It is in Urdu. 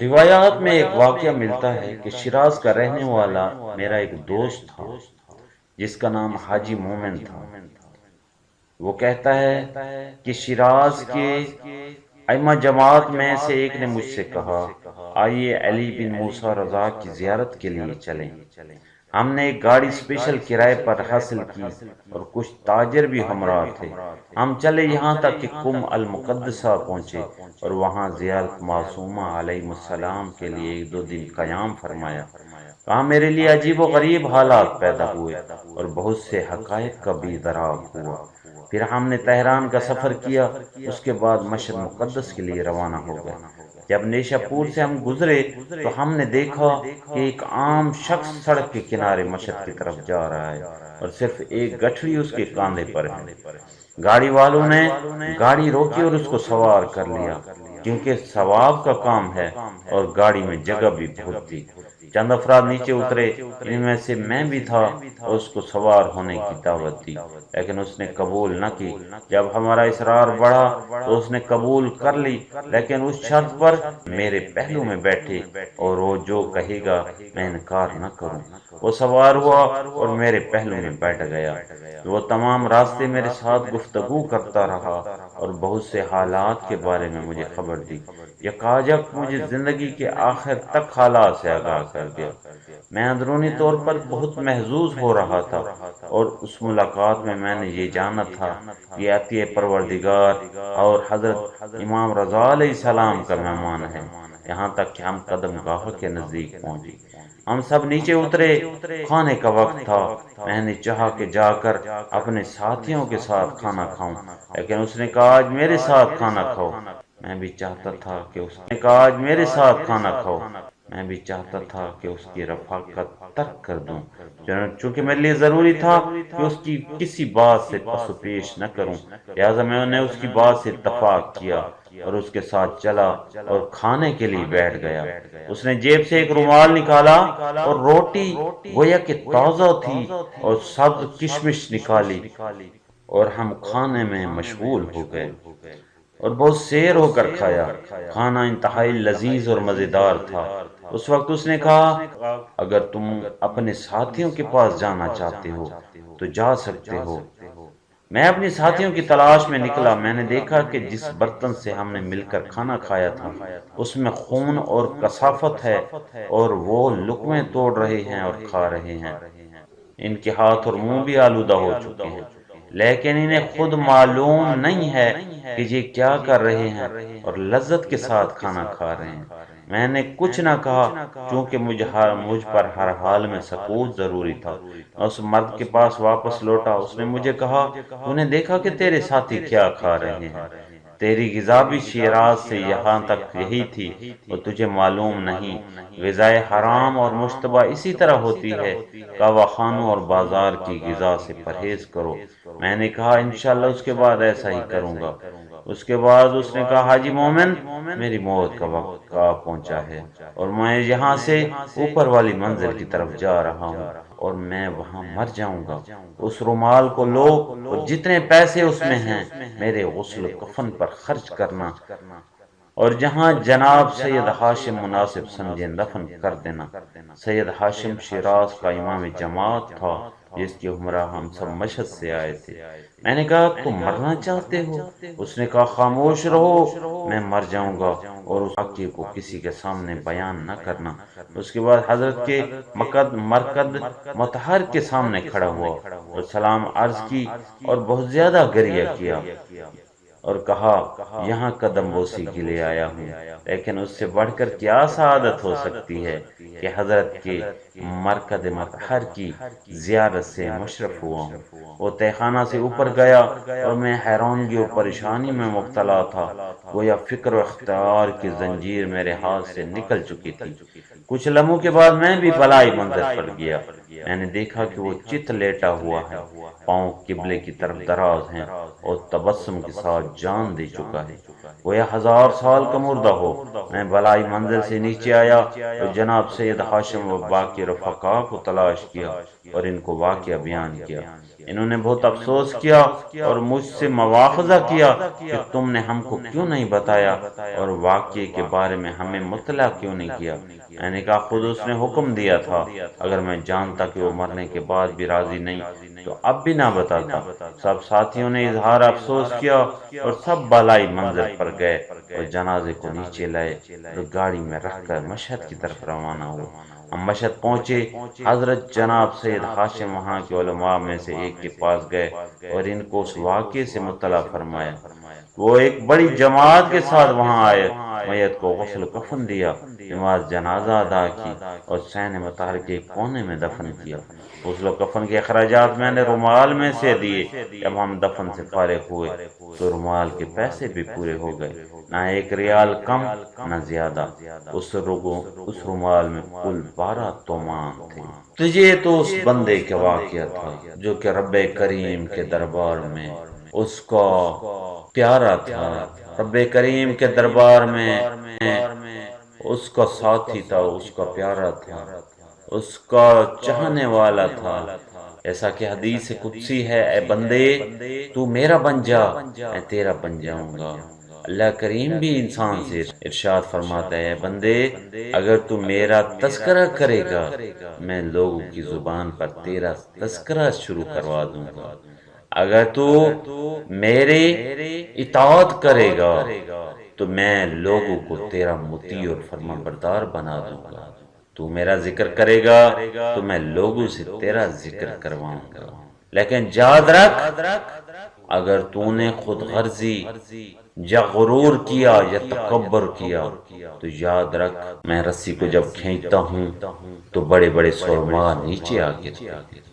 روایات میں ایک واقعہ ملتا ہے کہ شیراز کا رہنے والا میرا ایک دوست تھا جس کا نام حاجی مومن تھا۔ وہ کہتا ہے کہ شیراز کے ائمہ جماعت میں سے ایک نے مجھ سے کہا، آئیے علی بن موسیٰ رضا کی زیارت کے لیے چلیں۔ ہم نے ایک گاڑی اسپیشل کرائے پر حاصل کی اور کچھ تاجر بھی ہمراہ تھے۔ ہم چلے یہاں تک کہ قم المقدسہ پہنچے اور وہاں زیارت معصومہ علیہ السلام کے لیے ایک دو دن قیام فرمایا۔ وہاں میرے لیے عجیب و غریب حالات پیدا ہوئے اور بہت سے حقائق کا بھی ادراک ہوا۔ پھر ہم نے تہران کا سفر کیا، اس کے بعد مشہد مقدس کے لیے روانہ ہو گئے۔ جب نیشہ پور سے ہم گزرے تو ہم نے دیکھا کہ ایک عام شخص سڑک کے کنارے مشہد کی طرف جا رہا ہے اور صرف ایک گٹھڑی اس کے کاندھے پر ہے۔ گاڑی والوں نے گاڑی روکی اور اس کو سوار کر لیا، کیونکہ ثواب کا کام ہے اور گاڑی میں جگہ بھی بہت تھی۔ چند افراد نیچے اترے، ان میں سے میں بھی تھا، اور اس کو سوار ہونے کی دعوت دی، لیکن اس نے قبول نہ کی۔ جب ہمارا اصرار بڑھا تو اس نے قبول کر لی، لیکن اس شرط پر میرے پہلو میں بیٹھے اور وہ جو کہے گا میں انکار نہ کروں۔ وہ سوار ہوا اور میرے پہلو میں بیٹھ گیا۔ وہ تمام راستے میرے ساتھ گفتگو کرتا رہا اور بہت سے حالات کے بارے میں مجھے خبر دی۔ یکاجک مجھے زندگی کے آخر تک حالات سے آگاہ کر دیا۔ میں اندرونی طور پر بہت محظوظ ہو رہا تھا، اور اس ملاقات میں نے یہ جانا تھا کہ عطیہ پروردگار اور حضرت امام رضا علیہ السلام کا مہمان ہے۔ یہاں تک کہ ہم قدم گاہ کے نزدیک پہنچے، ہم سب نیچے اترے۔ کھانے کا وقت تھا۔ میں نے چاہا کہ جا کر اپنے ساتھیوں کے ساتھ کھانا کھاؤں، لیکن اس نے کہا آج میرے ساتھ کھانا کھاؤ۔ میں بھی چاہتا تھا کہ اس نے کہا آج میرے ساتھ کھانا کھاؤ۔ میں بھی چاہتا تھا کہ اس کی رفاقت ترک کر دوں، چونکہ میرے لیے ضروری تھا کہ اس کی کسی بات سے پس و پیش نہ کروں، لہٰذا میں نے اس کی بات سے اتفاق کیا اور اس کے ساتھ چلا اور کھانے کے لیے بیٹھ گیا۔ اس نے جیب سے ایک رومال نکالا اور روٹی گویا کہ تازہ تھی اور سبز کشمش نکالی، اور ہم کھانے میں مشغول ہو گئے اور بہت سیر ہو کر کھایا۔ کھانا انتہائی لذیذ اور مزیدار تھا۔ اس وقت اس نے کہا، اگر تم اپنے ساتھیوں کے پاس جانا چاہتے ہو تو جا سکتے ہو۔ میں اپنی ساتھیوں کی تلاش میں نکلا۔ میں نے دیکھا کہ جس برتن سے ہم نے مل کر کھانا کھایا تھا اس میں خون اور کثافت ہے، اور وہ لقمے توڑ رہے ہیں اور کھا رہے ہیں۔ ان کے ہاتھ اور منہ بھی آلودہ ہو چکے ہیں، لیکن انہیں خود معلوم نہیں ہے کہ یہ کیا کر رہے ہیں اور لذت کے ساتھ کھانا کھا رہے ہیں۔ میں نے کچھ نہ کہا، چونکہ مجھ پر ہر حال میں سکوت ضروری تھا۔ میں اس مرد کے پاس واپس لوٹا۔ اس نے مجھے کہا، تو نے دیکھا کہ تیرے ساتھی کیا کھا رہے ہیں؟ تیری غذا بھی شیراز سے یہاں تک یہی تھی اور تجھے معلوم نہیں۔ غذائے حرام اور مشتبہ اسی طرح ہوتی ہے۔ کعوہ خانوں اور بازار کی غذا سے پرہیز کرو۔ میں نے کہا انشاءاللہ اس کے بعد ایسا ہی کروں گا۔ اس کے بعد اس نے کہا، حاجی مومن، میری موت کا وقت آ پہنچا ہے اور میں یہاں سے اوپر والی منزل کی طرف جا رہا ہوں اور میں وہاں مر جاؤں گا۔ اس رومال کو لو اور جتنے پیسے اس میں ہیں میرے غسل و کفن پر خرچ کرنا، اور جہاں جناب سید ہاشم مناسب سمجھیں دفن کر دینا۔ سید ہاشم شیراز کا امام جماعت تھا جس کی ہمراہ ہم سب مشہد سے آئے تھے۔ میں نے کہا، تم مرنا چاہتے ہو؟ اس نے کہا، خاموش رہو، میں مر جاؤں گا اور اس واقعے کو کسی کے سامنے بیان نہ کرنا۔ اس کے بعد حضرت کے مرکد مطہر کے سامنے کھڑا ہوا اور سلام عرض کی اور بہت زیادہ گریہ کیا اور کہا، یہاں قدم بوسی کے لیے آیا ہوں، لیکن اس سے بڑھ کر کیا سعادت ہو سکتی ہے کہ حضرت کے مرکد مطہر کی زیارت سے مشرف ہوا ہوں۔ وہ تہہ خانہ سے اوپر گیا اور میں حیرانگی اور پریشانی میں مبتلا تھا، گویا فکر و اختیار کی زنجیر میرے ہاتھ سے نکل چکی تھی۔ کچھ لمحوں کے بعد میں بھی بلائی منظر پر گیا۔ میں نے دیکھا کہ وہ چت لیٹا ہوا ہے، پاؤں قبلے کی طرف دراز ہیں اور تبسم کے ساتھ جان دے چکا ہے، گویا 1000 سال کا مردہ ہو۔ میں بلائی منزل سے نیچے آیا اور جناب سید ہاشم و باقی رفقا کو تلاش کیا اور ان کو واقعہ بیان کیا۔ انہوں نے بہت افسوس کیا اور مجھ سے مواخذہ کیا کہ تم نے ہم کو کیوں نہیں بتایا اور واقعے کے بارے میں ہمیں مطلع کیوں نہیں کیا۔ میں نے کہا خود اس نے حکم دیا تھا، اگر میں جانتا کہ وہ مرنے کے بعد بھی راضی نہیں تو اب بھی نہ بتاتا۔ سب ساتھیوں نے اظہار افسوس کیا اور سب بالائی منزل پر گئے اور جنازے کو نیچے لائے اور گاڑی میں رکھ کر مشہد کی طرف روانہ ہوئے۔ ہم مشہد پہنچے، حضرت جناب سید ہاشم وہاں کے علماء میں سے ایک کے پاس گئے اور ان کو اس واقعے سے مطلع فرمایا۔ وہ ایک بڑی جماعت کے ساتھ وہاں آئے، میت کو غسل کفن دیا، نماز جنازہ ادا کی اور حسین مطہر کے کونے میں دفن کیا۔ غسل و کفن کے اخراجات میں نے رومال میں سے دیے۔ جب ہم دفن سے فارغ ہوئے تو رومال کے پیسے بھی پورے ہو گئے، نہ ایک ریال کم نہ زیادہ۔ اس رومال میں کل 12 تومان تھے۔ تو یہ تو اس بندے کا واقعہ تھا جو کہ رب کریم کے دربار میں اس کا پیارا تھا، رب کریم کے دربار میں اس کا ساتھی تھا، اس کا پیارا تھا، اس کا چاہنے والا تھا۔ ایسا کہ حدیث قدسی ہے، اے بندے تو میرا بن جا میں تیرا بن جاؤں گا۔ اللہ کریم بھی انسان سے ارشاد فرماتا ہے، اے بندے اگر تو میرا تذکرہ کرے گا میں لوگوں کی زبان پر تیرا تذکرہ شروع کروا دوں گا، اگر تو میرے اطاعت کرے گا تو میں لوگوں کو تیرا مطیع اور فرما بردار بنا دوں گا، تو میرا ذکر کرے گا تو میں لوگوں سے تیرا ذکر کرواؤں گا۔ لیکن یاد رکھ اگر تو نے خود غرضی یا غرور کیا یا تکبر کیا تو یاد رکھ میں رسی کو جب کھینچتا ہوں تو بڑے بڑے سرما نیچے آ گرتے ہیں۔